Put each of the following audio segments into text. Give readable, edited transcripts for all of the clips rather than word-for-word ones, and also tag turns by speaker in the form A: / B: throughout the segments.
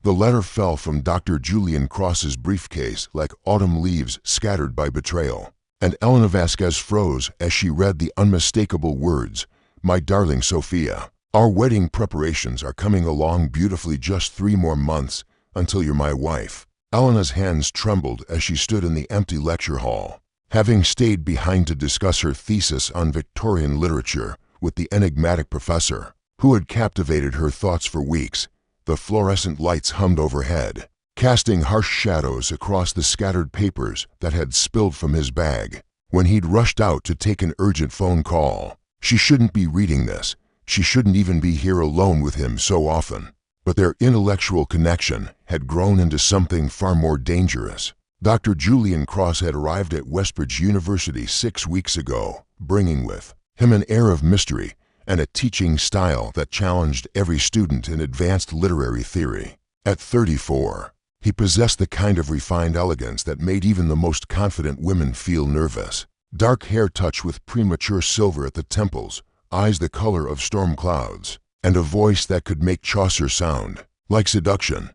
A: The letter fell from Dr. Julian Cross's briefcase like autumn leaves scattered by betrayal, and Elena Vasquez froze as she read the unmistakable words, "My darling Sophia, our wedding preparations are coming along beautifully. Just 3 more months until you're my wife." Elena's hands trembled as she stood in the empty lecture hall. Having stayed behind to discuss her thesis on Victorian literature with the enigmatic professor, who had captivated her thoughts for weeks, the fluorescent lights hummed overhead, casting harsh shadows across the scattered papers that had spilled from his bag when he'd rushed out to take an urgent phone call. She shouldn't be reading this. She shouldn't even be here alone with him so often. But their intellectual connection had grown into something far more dangerous. Dr. Julian Cross had arrived at Westbridge University 6 weeks ago, bringing with him an air of mystery and a teaching style that challenged every student in advanced literary theory. At 34, he possessed the kind of refined elegance that made even the most confident women feel nervous. Dark hair touched with premature silver at the temples, eyes the color of storm clouds, and a voice that could make Chaucer sound like seduction.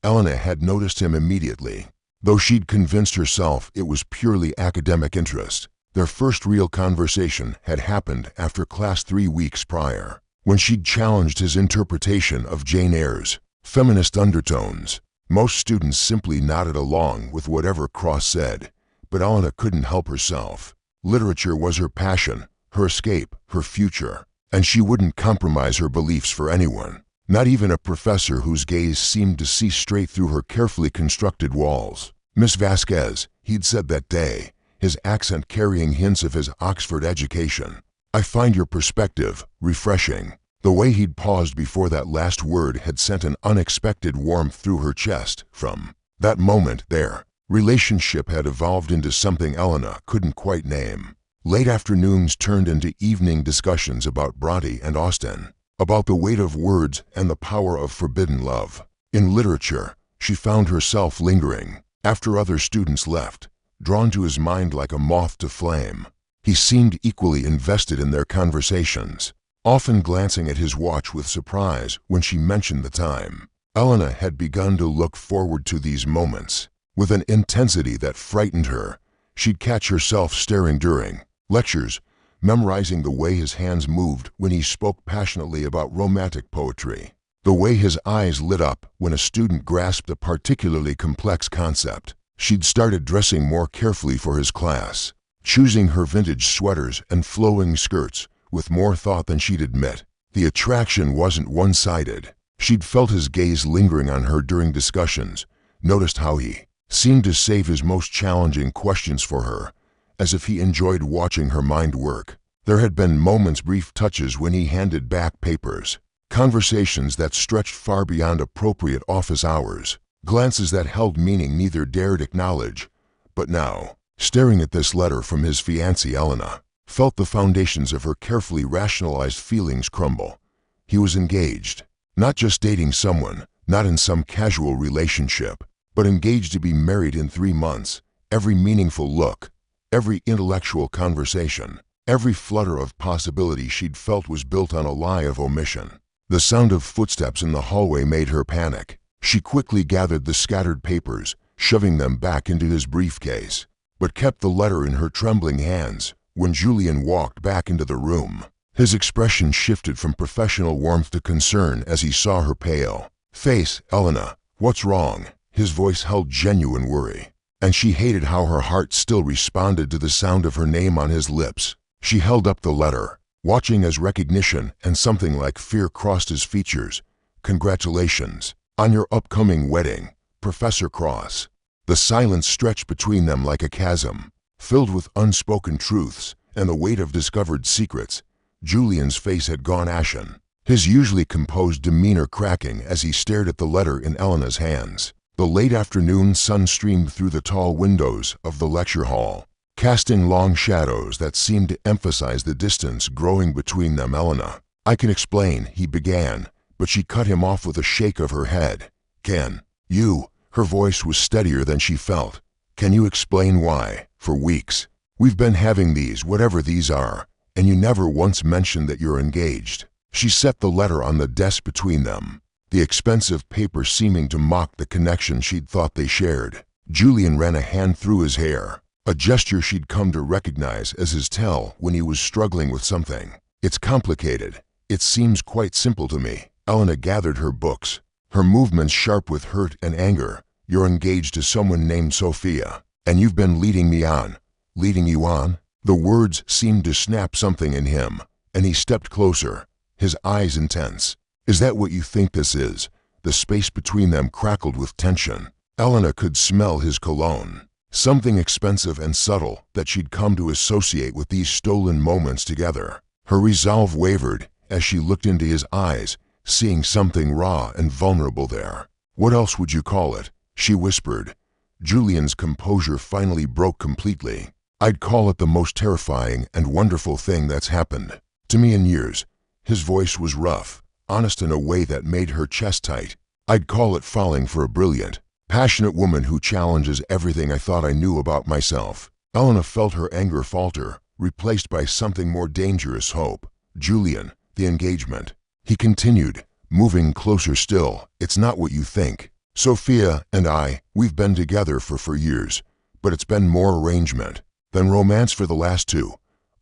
A: Elena had noticed him immediately, though she'd convinced herself it was purely academic interest. Their first real conversation had happened after class 3 weeks prior, when she'd challenged his interpretation of Jane Eyre's feminist undertones. Most students simply nodded along with whatever Cross said, but Elena couldn't help herself. Literature was her passion, her escape, her future, and she wouldn't compromise her beliefs for anyone, not even a professor whose gaze seemed to see straight through her carefully constructed walls. "Miss Vasquez," he'd said that day, his accent carrying hints of his Oxford education, "I find your perspective refreshing." The way he'd paused before that last word had sent an unexpected warmth through her chest. From that moment, their relationship had evolved into something Elena couldn't quite name. Late afternoons turned into evening discussions about Bronte and Austen, about the weight of words and the power of forbidden love. In literature, she found herself lingering after other students left, drawn to his mind like a moth to flame. He seemed equally invested in their conversations, often glancing at his watch with surprise when she mentioned the time. Elena had begun to look forward to these moments with an intensity that frightened her. She'd catch herself staring during lectures, memorizing the way his hands moved when he spoke passionately about romantic poetry, the way his eyes lit up when a student grasped a particularly complex concept. She'd started dressing more carefully for his class, choosing her vintage sweaters and flowing skirts with more thought than she'd admit. The attraction wasn't one-sided. She'd felt his gaze lingering on her during discussions, noticed how he seemed to save his most challenging questions for her, as if he enjoyed watching her mind work. There had been moments, brief touches when he handed back papers, conversations that stretched far beyond appropriate office hours, glances that held meaning neither dared acknowledge. But now, staring at this letter from his fiancée, Elena felt the foundations of her carefully rationalized feelings crumble. He was engaged, not just dating someone, not in some casual relationship, but engaged to be married in 3 months. Every meaningful look, every intellectual conversation, every flutter of possibility she'd felt was built on a lie of omission. The sound of footsteps in the hallway made her panic. She quickly gathered the scattered papers, shoving them back into his briefcase, but kept the letter in her trembling hands. When Julian walked back into the room, his expression shifted from professional warmth to concern as he saw her pale face. "Elena, what's wrong?" His voice held genuine worry, and she hated how her heart still responded to the sound of her name on his lips. She held up the letter, watching as recognition and something like fear crossed his features. "Congratulations on your upcoming wedding, Professor Cross." The silence stretched between them like a chasm, filled with unspoken truths and the weight of discovered secrets. Julian's face had gone ashen, his usually composed demeanor cracking as he stared at the letter in Elena's hands. The late afternoon sun streamed through the tall windows of the lecture hall, casting long shadows that seemed to emphasize the distance growing between them. "Elena, I can explain," he began, but she cut him off with a shake of her head. "Can you?" Her voice was steadier than she felt. "Can you explain why, for weeks, we've been having these, whatever these are, and you never once mentioned that you're engaged?" She set the letter on the desk between them, the expensive paper seeming to mock the connection she'd thought they shared. Julian ran a hand through his hair, a gesture she'd come to recognize as his tell when he was struggling with something. It's complicated. It seems quite simple to me. Elena gathered her books, her movements sharp with hurt and anger. You're engaged to someone named Sophia, and you've been leading me on. Leading you on? The words seemed to snap something in him, and he stepped closer, his eyes intense. Is that what you think this is? The space between them crackled with tension. Elena could smell his cologne, something expensive and subtle that she'd come to associate with these stolen moments together. Her resolve wavered as she looked into his eyes, seeing something raw and vulnerable there. What else would you call it? She whispered. Julian's composure finally broke completely. I'd call it the most terrifying and wonderful thing that's happened to me in years. His voice was rough, honest in a way that made her chest tight. I'd call it falling for a brilliant, passionate woman who challenges everything I thought I knew about myself. Elena felt her anger falter, replaced by something more dangerous: hope. Julian, the engagement. He continued, moving closer still. It's not what you think. Sophia and I, we've been together for years, but it's been more arrangement than romance for the last two.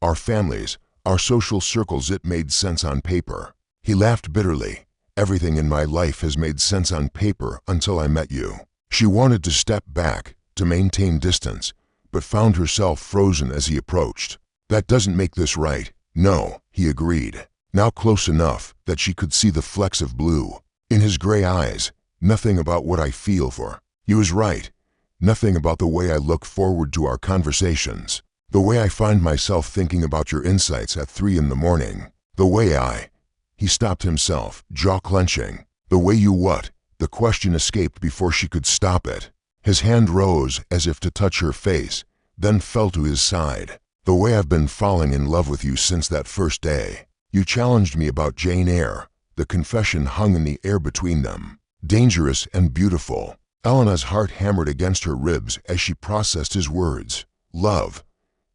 A: Our families, our social circles, it made sense on paper. He laughed bitterly. Everything in my life has made sense on paper until I met you. She wanted to step back, to maintain distance, but found herself frozen as he approached. That doesn't make this right. No, he agreed, now close enough that she could see the flecks of blue in his gray eyes. Nothing about what I feel for you is right. Nothing about the way I look forward to our conversations. The way I find myself thinking about your insights at 3 in the morning. The way I... He stopped himself, jaw clenching. The way you what? The question escaped before she could stop it. His hand rose as if to touch her face, then fell to his side. The way I've been falling in love with you since that first day. You challenged me about Jane Eyre. The confession hung in the air between them. Dangerous and beautiful. Elena's heart hammered against her ribs as she processed his words. Love.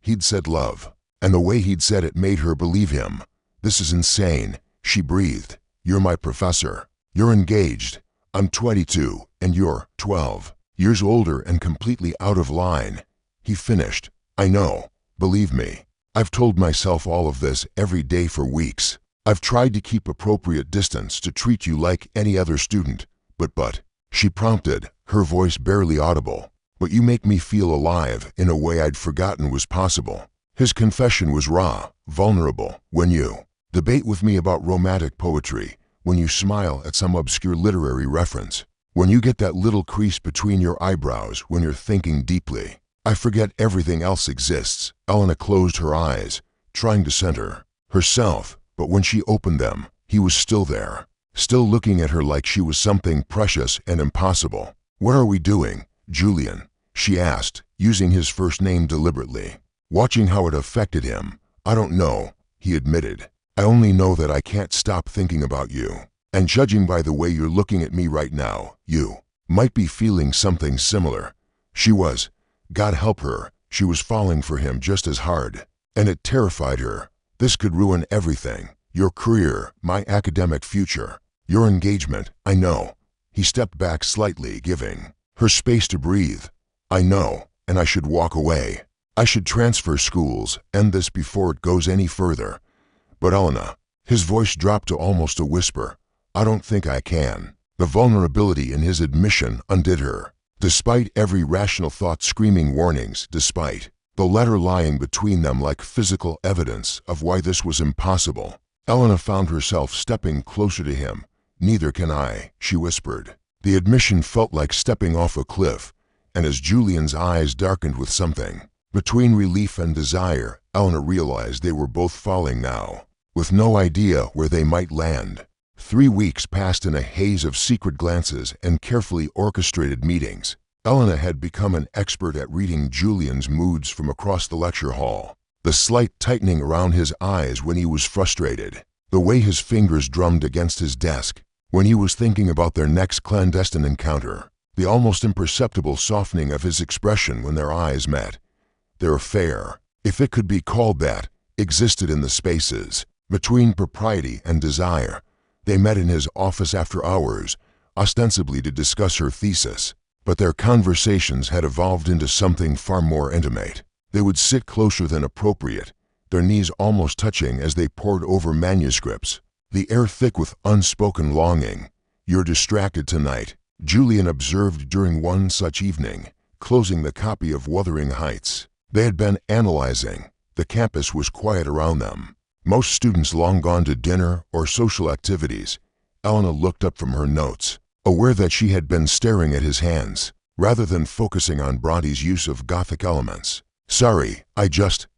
A: He'd said love, and the way he'd said it made her believe him. This is insane, she breathed. You're my professor. You're engaged. I'm 22, and you're 12 years older and completely out of line. He finished. I know. Believe me. I've told myself all of this every day for weeks. I've tried to keep appropriate distance, to treat you like any other student. But, she prompted, her voice barely audible. But you make me feel alive in a way I'd forgotten was possible. His confession was raw, vulnerable. When you debate with me about romantic poetry, when you smile at some obscure literary reference, when you get that little crease between your eyebrows when you're thinking deeply, I forget everything else exists. Elena closed her eyes, trying to center herself, but when she opened them, he was still there. Still looking at her like she was something precious and impossible. What are we doing, Julian? She asked, using his first name deliberately. Watching how it affected him. I don't know, he admitted. I only know that I can't stop thinking about you. And judging by the way you're looking at me right now, you might be feeling something similar. She was. God help her, she was falling for him just as hard. And it terrified her. This could ruin everything. Your career, my academic future, your engagement. I know. He stepped back slightly, giving her space to breathe. I know, and I should walk away. I should transfer schools, end this before it goes any further. But Elena, his voice dropped to almost a whisper. I don't think I can. The vulnerability in his admission undid her. Despite every rational thought screaming warnings, despite the letter lying between them like physical evidence of why this was impossible, Elena found herself stepping closer to him. Neither can I, she whispered. The admission felt like stepping off a cliff, and as Julian's eyes darkened with something between relief and desire, Elena realized they were both falling now, with no idea where they might land. 3 weeks passed in a haze of secret glances and carefully orchestrated meetings. Elena had become an expert at reading Julian's moods from across the lecture hall. The slight tightening around his eyes when he was frustrated, the way his fingers drummed against his desk when he was thinking about their next clandestine encounter, the almost imperceptible softening of his expression when their eyes met. Their affair, if it could be called that, existed in the spaces between propriety and desire. They met in his office after hours, ostensibly to discuss her thesis, but their conversations had evolved into something far more intimate. They would sit closer than appropriate, their knees almost touching as they pored over manuscripts, the air thick with unspoken longing. "You're distracted tonight," Julian observed during one such evening, closing the copy of Wuthering Heights. They had been analyzing. The campus was quiet around them, most students long gone to dinner or social activities. Elena looked up from her notes, aware that she had been staring at his hands, rather than focusing on Bronte's use of Gothic elements. "Sorry,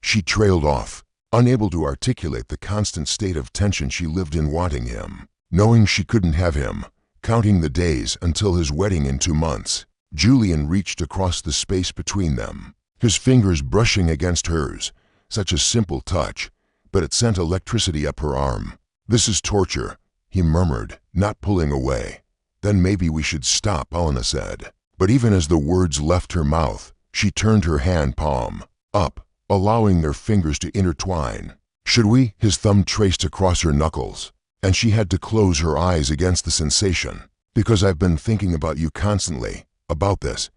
A: she trailed off, unable to articulate the constant state of tension she lived in, wanting him, knowing she couldn't have him, counting the days until his wedding in 2 months. Julian reached across the space between them, his fingers brushing against hers, such a simple touch, but it sent electricity up her arm. "This is torture," he murmured, not pulling away. "Then maybe we should stop," Elena said. But even as the words left her mouth, she turned her hand palm up, allowing their fingers to intertwine. "Should we?" His thumb traced across her knuckles, and she had to close her eyes against the sensation. "Because I've been thinking about you constantly, about this."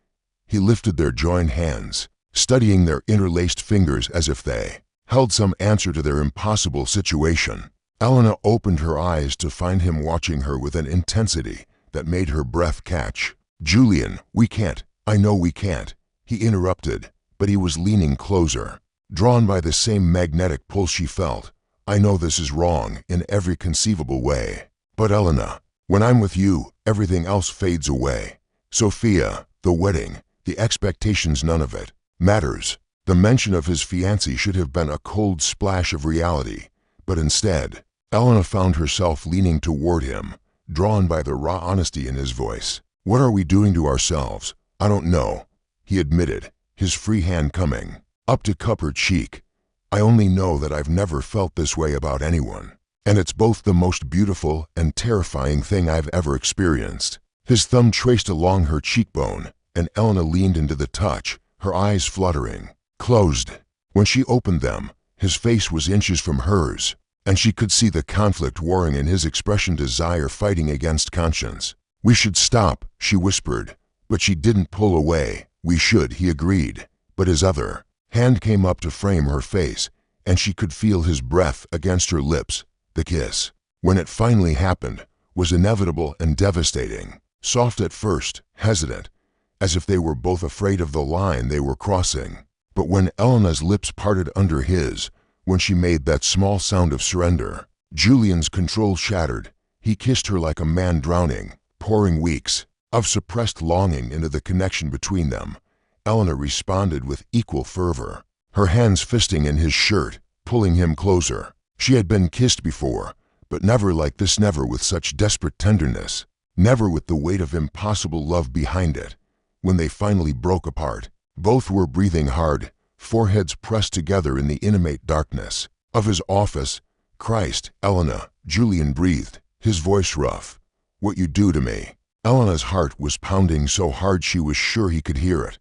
A: He lifted their joined hands, studying their interlaced fingers as if they held some answer to their impossible situation. Elena opened her eyes to find him watching her with an intensity that made her breath catch. "Julian, we can't." "I know we can't," he interrupted, but he was leaning closer, drawn by the same magnetic pull she felt. "I know this is wrong in every conceivable way. But Elena, when I'm with you, everything else fades away. Sophia, the wedding, the expectations, none of it matters." The mention of his fiancée should have been a cold splash of reality, but instead, Elena found herself leaning toward him, drawn by the raw honesty in his voice. "What are we doing to ourselves?" "I don't know," he admitted, his free hand coming up to cup her cheek. "I only know that I've never felt this way about anyone, and it's both the most beautiful and terrifying thing I've ever experienced." His thumb traced along her cheekbone, and Elena leaned into the touch, her eyes fluttering. Closed. When she opened them, his face was inches from hers, and she could see the conflict warring in his expression, desire fighting against conscience. "We should stop," she whispered, but she didn't pull away. "We should," he agreed, but his other hand came up to frame her face, and she could feel his breath against her lips. The kiss, when it finally happened, was inevitable and devastating. Soft at first, hesitant, as if they were both afraid of the line they were crossing. But when Elena's lips parted under his, when she made that small sound of surrender, Julian's control shattered. He kissed her like a man drowning, pouring weeks of suppressed longing into the connection between them. Elena responded with equal fervor, her hands fisting in his shirt, pulling him closer. She had been kissed before, but never like this, never with such desperate tenderness, never with the weight of impossible love behind it. When they finally broke apart, both were breathing hard, foreheads pressed together in the intimate darkness of his office. "Christ, Elena," Julian breathed, his voice rough. "What you do to me." Elena's heart was pounding so hard she was sure he could hear it.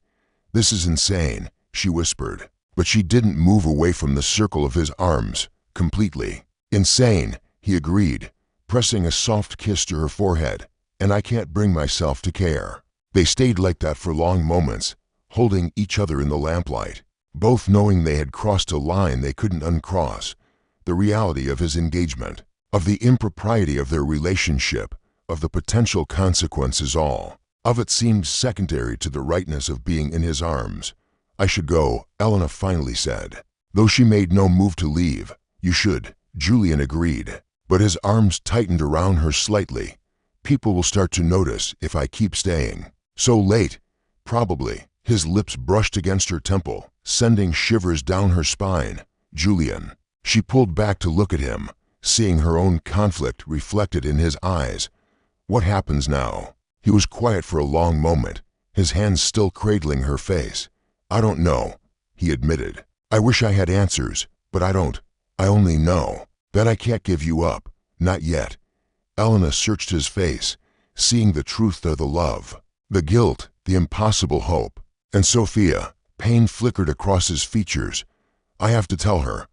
A: "This is insane," she whispered, but she didn't move away from the circle of his arms, completely. "Insane," he agreed, pressing a soft kiss to her forehead, "and I can't bring myself to care." They stayed like that for long moments, holding each other in the lamplight, both knowing they had crossed a line they couldn't uncross. The reality of his engagement, of the impropriety of their relationship, of the potential consequences, all of it seemed secondary to the rightness of being in his arms. "I should go," Elena finally said, though she made no move to leave. "You should," Julian agreed, but his arms tightened around her slightly. "People will start to notice if I keep staying." "So late?" "Probably." His lips brushed against her temple, sending shivers down her spine. "Julian." She pulled back to look at him, seeing her own conflict reflected in his eyes. "What happens now?" He was quiet for a long moment, his hands still cradling her face. "I don't know," he admitted. "I wish I had answers, but I don't. I only know that I can't give you up. Not yet." Elena searched his face, seeing the truth there, the love, the guilt, the impossible hope. "And Sophia," pain flickered across his features. "I have to tell her.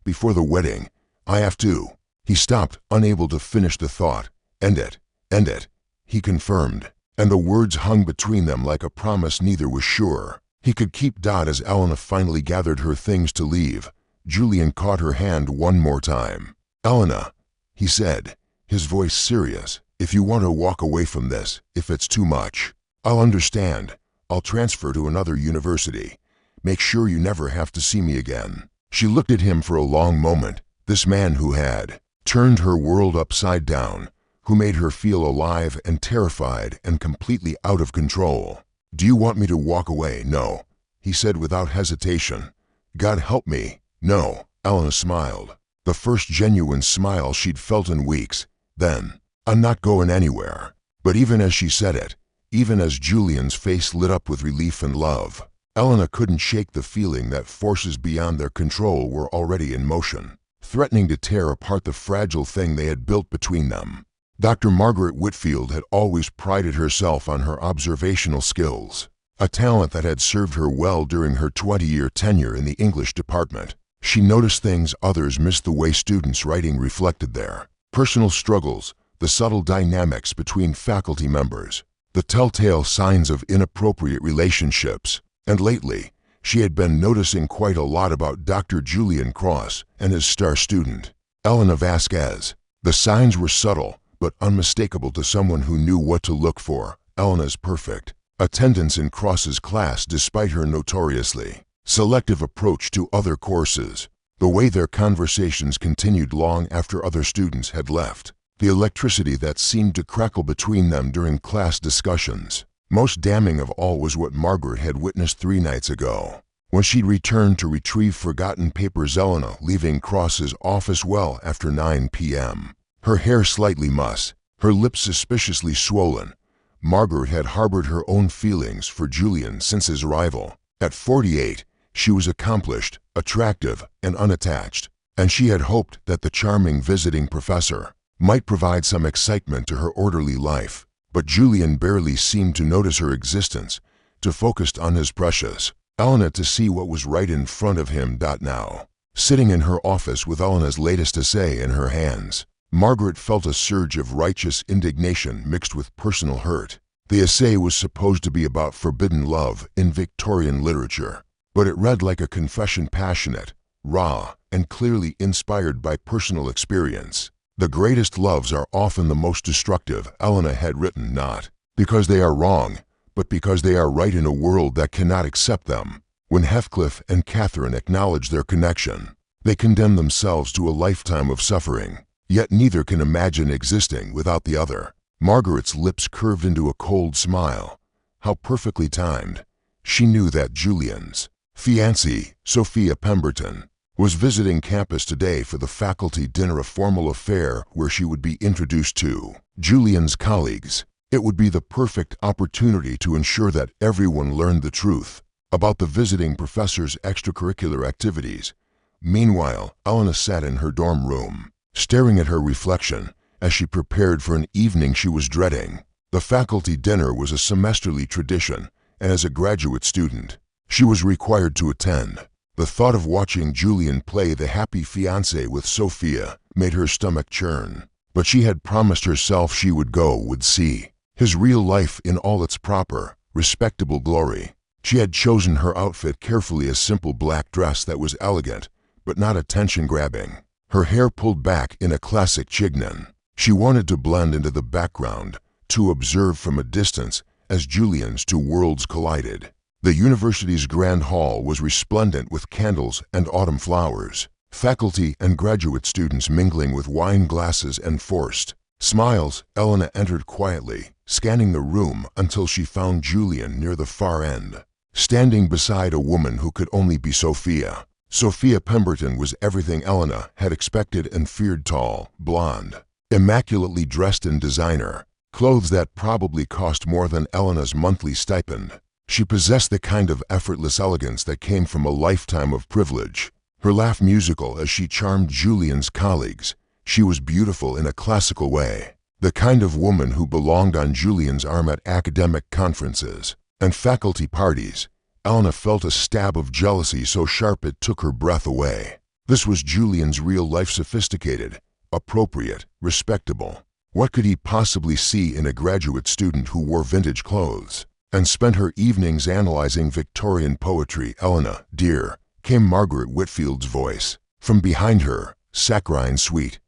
A: Before the wedding, I have to." He stopped, unable to finish the thought. End it, he confirmed, and the words hung between them like a promise neither was sure he could keep. As Elena finally gathered her things to leave, Julian caught her hand one more time. "Elena," he said, his voice serious, "if you want to walk away from this, if it's too much, I'll understand. I'll transfer to another university. Make sure you never have to see me again." She looked at him for a long moment, this man who had turned her world upside down, who made her feel alive and terrified and completely out of control. "Do you want me to walk away?" "No," he said without hesitation. "God help me, no." Elena smiled, the first genuine smile she'd felt in weeks. Then, "I'm not going anywhere." But even as she said it, even as Julian's face lit up with relief and love, Elena couldn't shake the feeling that forces beyond their control were already in motion, threatening to tear apart the fragile thing they had built between them. Dr. Margaret Whitfield had always prided herself on her observational skills, a talent that had served her well during her 20-year tenure in the English department. She noticed things others missed: the way students' writing reflected their personal struggles, the subtle dynamics between faculty members, the telltale signs of inappropriate relationships. And lately, she had been noticing quite a lot about Dr. Julian Cross and his star student, Elena Vasquez. The signs were subtle, but unmistakable to someone who knew what to look for. Elena's perfect attendance in Cross's class despite her notoriously selective approach to other courses, the way their conversations continued long after other students had left, the electricity that seemed to crackle between them during class discussions. Most damning of all was what Margaret had witnessed 3 nights ago, when she'd returned to retrieve forgotten papers. Elena leaving Cross's office well after 9 p.m., her hair slightly mussed, her lips suspiciously swollen. Margaret had harbored her own feelings for Julian since his arrival. At 48, she was accomplished, attractive, and unattached, and she had hoped that the charming visiting professor might provide some excitement to her orderly life. But Julian barely seemed to notice her existence, to focus on his precious Elena, to see what was right in front of him. Now, sitting in her office with Elena's latest essay in her hands, Margaret felt a surge of righteous indignation mixed with personal hurt. The essay was supposed to be about forbidden love in Victorian literature, but it read like a confession, passionate, raw, and clearly inspired by personal experience. "The greatest loves are often the most destructive," Elena had written, "not because they are wrong, but because they are right in a world that cannot accept them." When Heathcliff and Catherine acknowledge their connection, they condemn themselves to a lifetime of suffering, yet neither can imagine existing without the other. Margaret's lips curved into a cold smile. How perfectly timed. She knew that Julian's fiancée, Sophia Pemberton, was visiting campus today for the faculty dinner, a formal affair where she would be introduced to Julian's colleagues. It would be the perfect opportunity to ensure that everyone learned the truth about the visiting professor's extracurricular activities. Meanwhile, Elena sat in her dorm room, staring at her reflection as she prepared for an evening she was dreading. The faculty dinner was a semesterly tradition, and as a graduate student, she was required to attend. The thought of watching Julian play the happy fiancé with Sophia made her stomach churn. But she had promised herself she would go, would see his real life in all its proper, respectable glory. She had chosen her outfit carefully, a simple black dress that was elegant, but not attention-grabbing. Her hair pulled back in a classic chignon. She wanted to blend into the background, to observe from a distance as Julian's two worlds collided. The university's grand hall was resplendent with candles and autumn flowers, faculty and graduate students mingling with wine glasses and forced smiles. Elena entered quietly, scanning the room until she found Julian near the far end, standing beside a woman who could only be Sophia. Sophia Pemberton was everything Elena had expected and feared: tall, blonde, immaculately dressed in designer clothes that probably cost more than Elena's monthly stipend. She possessed the kind of effortless elegance that came from a lifetime of privilege. Her laugh musical as she charmed Julian's colleagues. She was beautiful in a classical way, the kind of woman who belonged on Julian's arm at academic conferences and faculty parties. Elena felt a stab of jealousy so sharp it took her breath away. This was Julian's real-life, sophisticated, appropriate, respectable. What could he possibly see in a graduate student who wore vintage clothes and spent her evenings analyzing Victorian poetry? "Elena, dear," came Margaret Whitfield's voice from behind her, saccharine sweet.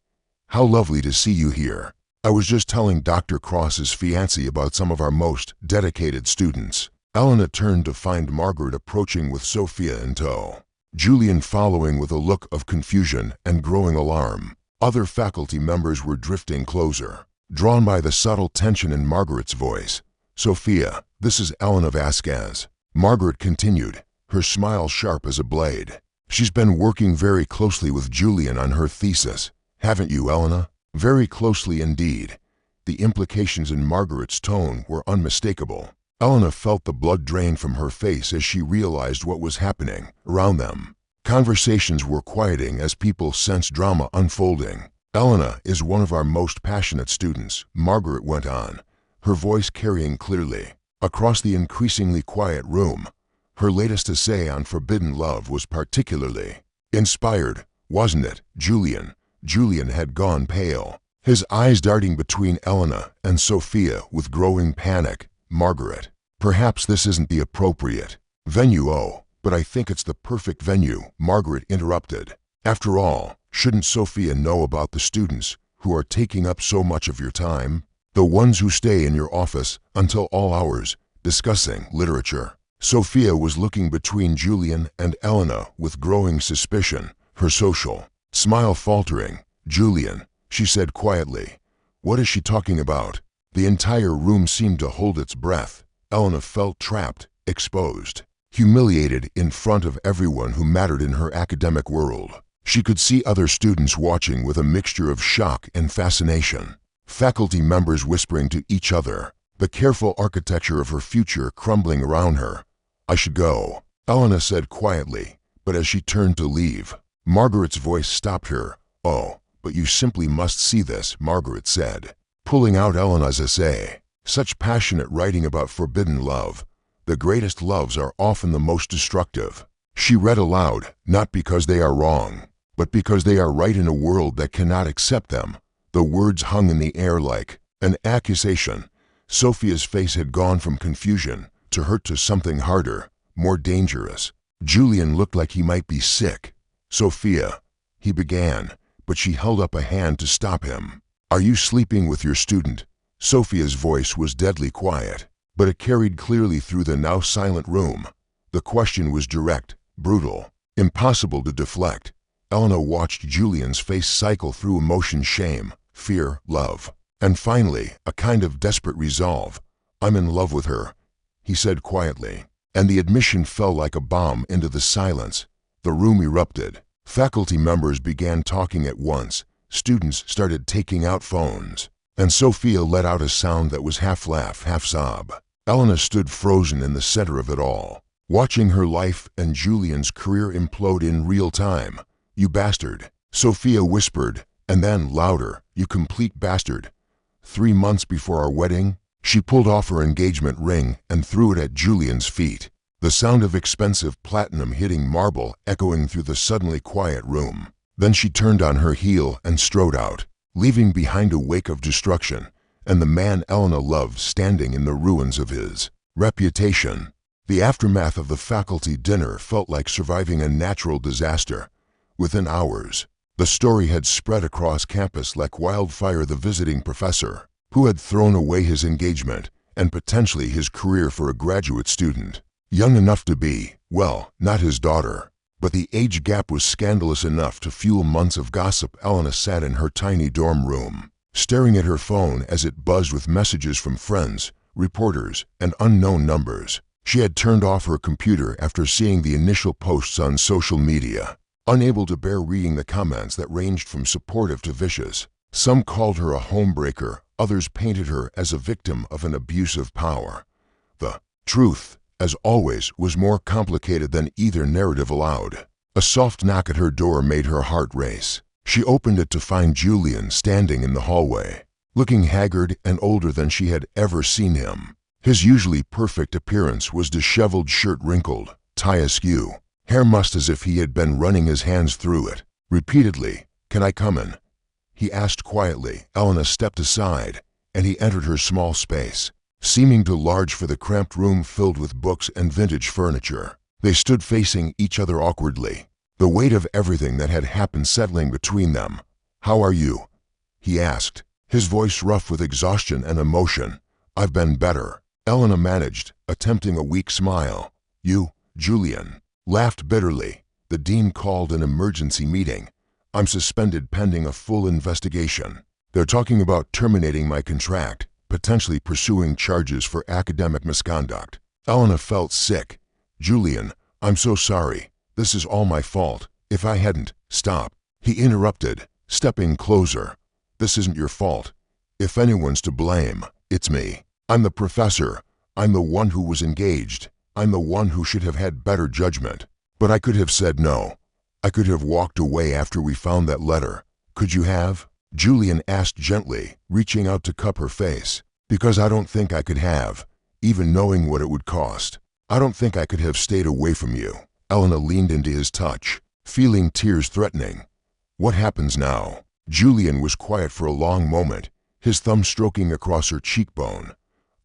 A: "How lovely to see you here. I was just telling Dr. Cross's fiancé about some of our most dedicated students." Elena turned to find Margaret approaching with Sophia in tow, Julian following with a look of confusion and growing alarm. Other faculty members were drifting closer, drawn by the subtle tension in Margaret's voice. "Sophia, this is Elena Vasquez," Margaret continued, her smile sharp as a blade. "She's been working very closely with Julian on her thesis, haven't you, Elena?" "Very closely indeed." The implications in Margaret's tone were unmistakable. Elena felt the blood drain from her face as she realized what was happening around them. Conversations were quieting as people sensed drama unfolding. "Elena is one of our most passionate students," Margaret went on, her voice carrying clearly across the increasingly quiet room. Her latest essay on forbidden love was particularly inspired, wasn't it, Julian? Julian had gone pale, his eyes darting between Elena and Sophia with growing panic. "Margaret, perhaps this isn't the appropriate venue." "Oh, but I think it's the perfect venue," Margaret interrupted. "After all, shouldn't Sophia know about the students who are taking up so much of your time? The ones who stay in your office until all hours, discussing literature?" Sophia was looking between Julian and Elena with growing suspicion, her social smile faltering. "Julian," she said quietly, "what is she talking about?" The entire room seemed to hold its breath. Elena felt trapped, exposed, humiliated in front of everyone who mattered in her academic world. She could see other students watching with a mixture of shock and fascination. Faculty members whispering to each other, the careful architecture of her future crumbling around her. "I should go," Elena said quietly, but as she turned to leave, Margaret's voice stopped her. "Oh, but you simply must see this," Margaret said, pulling out Elena's essay. "Such passionate writing about forbidden love. The greatest loves are often the most destructive." She read aloud, not because they are wrong, but because they are right in a world that cannot accept them. The words hung in the air like an accusation. Sophia's face had gone from confusion to hurt to something harder, more dangerous. Julian looked like he might be sick. "Sophia," he began, but she held up a hand to stop him. "Are you sleeping with your student?" Sophia's voice was deadly quiet, but it carried clearly through the now silent room. The question was direct, brutal, impossible to deflect. Elena watched Julian's face cycle through emotion: shame, fear, love, and finally, a kind of desperate resolve. "I'm in love with her," he said quietly, and the admission fell like a bomb into the silence. The room erupted. Faculty members began talking at once. Students started taking out phones, and Sophia let out a sound that was half laugh, half sob. Elena stood frozen in the center of it all, watching her life and Julian's career implode in real time. "You bastard," Sophia whispered, and then louder, "You complete bastard." 3 months before our wedding, she pulled off her engagement ring and threw it at Julian's feet. The sound of expensive platinum hitting marble echoing through the suddenly quiet room. Then she turned on her heel and strode out, leaving behind a wake of destruction, and the man Elena loved standing in the ruins of his reputation. The aftermath of the faculty dinner felt like surviving a natural disaster. Within hours, the story had spread across campus like wildfire. The visiting professor, who had thrown away his engagement and potentially his career for a graduate student, young enough to be, well, not his daughter, but the age gap was scandalous enough to fuel months of gossip. Elena sat in her tiny dorm room, staring at her phone as it buzzed with messages from friends, reporters, and unknown numbers. She had turned off her computer after seeing the initial posts on social media, unable to bear reading the comments that ranged from supportive to vicious. Some called her a homebreaker, others painted her as a victim of an abuse of power. The truth, as always, was more complicated than either narrative allowed. A soft knock at her door made her heart race. She opened it to find Julian standing in the hallway, looking haggard and older than she had ever seen him. His usually perfect appearance was disheveled, shirt wrinkled, tie askew, hair mussed as if he had been running his hands through it. Repeatedly, "Can I come in?" he asked quietly. Elena stepped aside, and he entered her small space, seeming too large for the cramped room filled with books and vintage furniture. They stood facing each other awkwardly, the weight of everything that had happened settling between them. "How are you?" he asked, his voice rough with exhaustion and emotion. "I've been better," Elena managed, attempting a weak smile. "You?" Julian laughed bitterly. "The dean called an emergency meeting. I'm suspended pending a full investigation. They're talking about terminating my contract, potentially pursuing charges for academic misconduct." Elena felt sick. "Julian, I'm so sorry. This is all my fault. If I hadn't..." "Stop," he interrupted, stepping closer. "This isn't your fault. If anyone's to blame, it's me. I'm the professor. I'm the one who was engaged. I'm the one who should have had better judgment. But I could have said no. I could have walked away after we found that letter. Could you have?" Julian asked gently, reaching out to cup her face. "Because I don't think I could have, even knowing what it would cost. I don't think I could have stayed away from you." Elena leaned into his touch, feeling tears threatening. "What happens now?" Julian was quiet for a long moment, his thumb stroking across her cheekbone.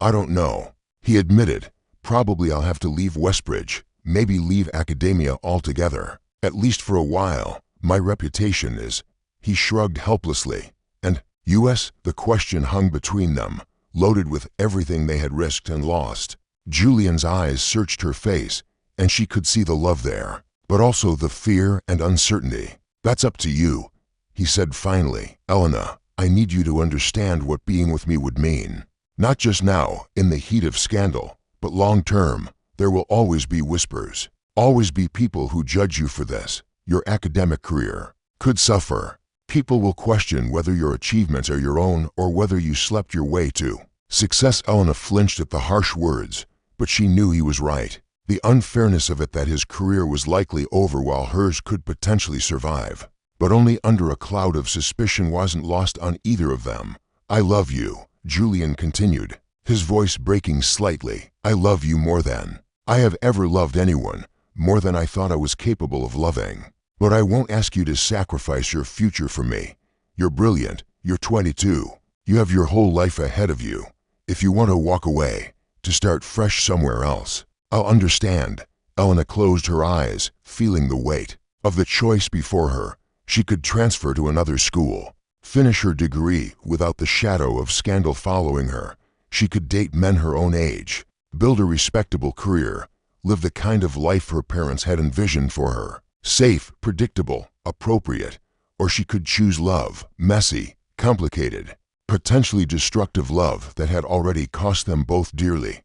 A: "I don't know," he admitted. "Probably I'll have to leave Westbridge, maybe leave academia altogether. At least for a while. My reputation is..." He shrugged helplessly. "And U.S.?" The question hung between them, loaded with everything they had risked and lost. Julian's eyes searched her face, and she could see the love there, but also the fear and uncertainty. "That's up to you," he said finally. "Elena, I need you to understand what being with me would mean. Not just now, in the heat of scandal, but long term. There will always be whispers. Always be people who judge you for this. Your academic career could suffer. People will question whether your achievements are your own or whether you slept your way to success." Elena flinched at the harsh words, but she knew he was right. The unfairness of it, that his career was likely over while hers could potentially survive. But only under a cloud of suspicion wasn't lost on either of them. "I love you," Julian continued, his voice breaking slightly. "I love you more than I have ever loved anyone, more than I thought I was capable of loving. But I won't ask you to sacrifice your future for me. You're brilliant. You're 22. You have your whole life ahead of you. If you want to walk away, to start fresh somewhere else, I'll understand." Elena closed her eyes, feeling the weight of the choice before her. She could transfer to another school, finish her degree without the shadow of scandal following her. She could date men her own age, build a respectable career, live the kind of life her parents had envisioned for her. Safe, predictable, appropriate. Or she could choose love, messy, complicated, potentially destructive love that had already cost them both dearly.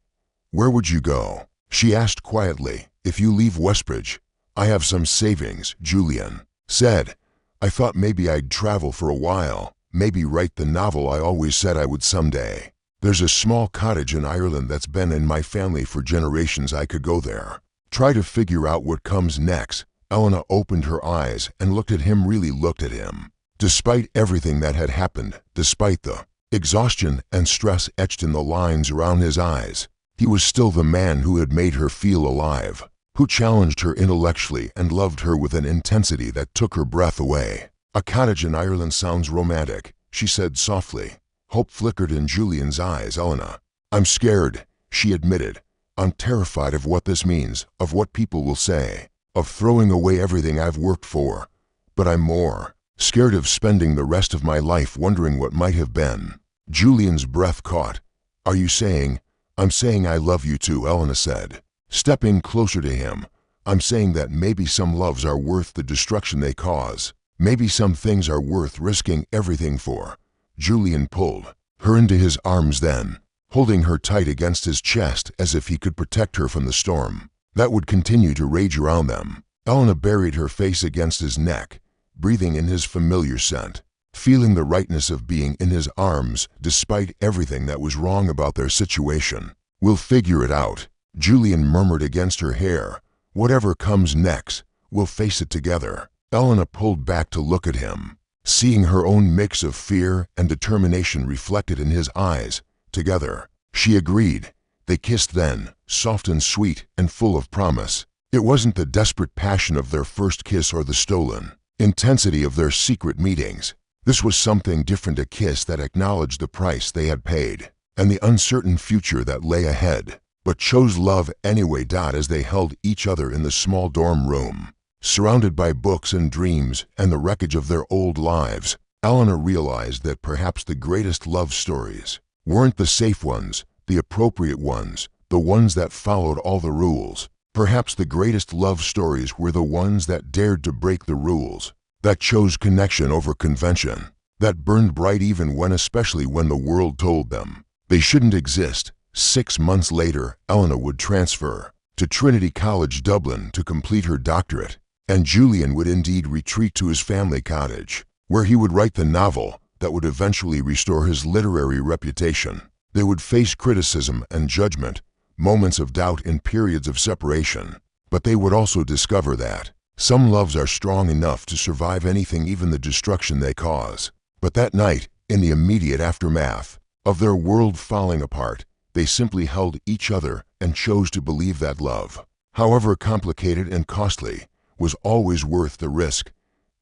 A: "Where would you go?" she asked quietly. "If you leave Westbridge." "I have some savings," Julian said. "I thought maybe I'd travel for a while, maybe write the novel I always said I would someday. There's a small cottage in Ireland that's been in my family for generations. I could go there. Try to figure out what comes next." Elena opened her eyes and looked at him, really looked at him. Despite everything that had happened, despite the exhaustion and stress etched in the lines around his eyes, he was still the man who had made her feel alive, who challenged her intellectually and loved her with an intensity that took her breath away. "A cottage in Ireland sounds romantic," she said softly. Hope flickered in Julian's eyes. "Elena, I'm scared," she admitted. "I'm terrified of what this means, of what people will say, of throwing away everything I've worked for. But I'm more scared of spending the rest of my life wondering what might have been." Julian's breath caught. "Are you saying..." "I'm saying I love you too," Elena said, stepping closer to him. "I'm saying that maybe some loves are worth the destruction they cause. Maybe some things are worth risking everything for." Julian pulled her into his arms then, holding her tight against his chest as if he could protect her from the storm that would continue to rage around them. Elena buried her face against his neck, breathing in his familiar scent, feeling the rightness of being in his arms despite everything that was wrong about their situation. "We'll figure it out," Julian murmured against her hair. "Whatever comes next, we'll face it together." Elena pulled back to look at him, seeing her own mix of fear and determination reflected in his eyes. Together, she agreed. They kissed then, soft and sweet and full of promise. It wasn't the desperate passion of their first kiss or the stolen intensity of their secret meetings. This was something different, a kiss that acknowledged the price they had paid and the uncertain future that lay ahead, but chose love anyway. As they held each other in the small dorm room, surrounded by books and dreams and the wreckage of their old lives, Elena realized that perhaps the greatest love stories weren't the safe ones, the appropriate ones, the ones that followed all the rules. Perhaps the greatest love stories were the ones that dared to break the rules, that chose connection over convention, that burned bright even when, especially when the world told them they shouldn't exist. 6 months later, Elena would transfer to Trinity College, Dublin to complete her doctorate, and Julian would indeed retreat to his family cottage, where he would write the novel that would eventually restore his literary reputation. They would face criticism and judgment, moments of doubt and periods of separation, but they would also discover that some loves are strong enough to survive anything, even the destruction they cause. But that night, in the immediate aftermath of their world falling apart, they simply held each other and chose to believe that love, however complicated and costly, was always worth the risk.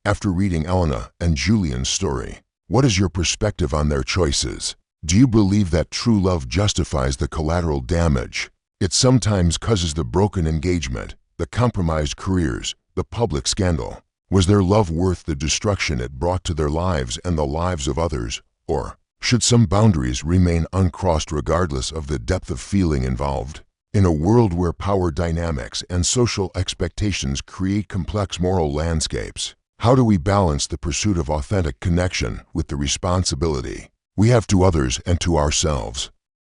A: After reading Elena and Julian's story, what is your perspective on their choices? Do you believe that true love justifies the collateral damage it sometimes causes, the broken engagement, the compromised careers, the public scandal? Was their love worth the destruction it brought to their lives and the lives of others? Or should some boundaries remain uncrossed regardless of the depth of feeling involved? In a world where power dynamics and social expectations create complex moral landscapes, how do we balance the pursuit of authentic connection with the responsibility we have to others and to ourselves?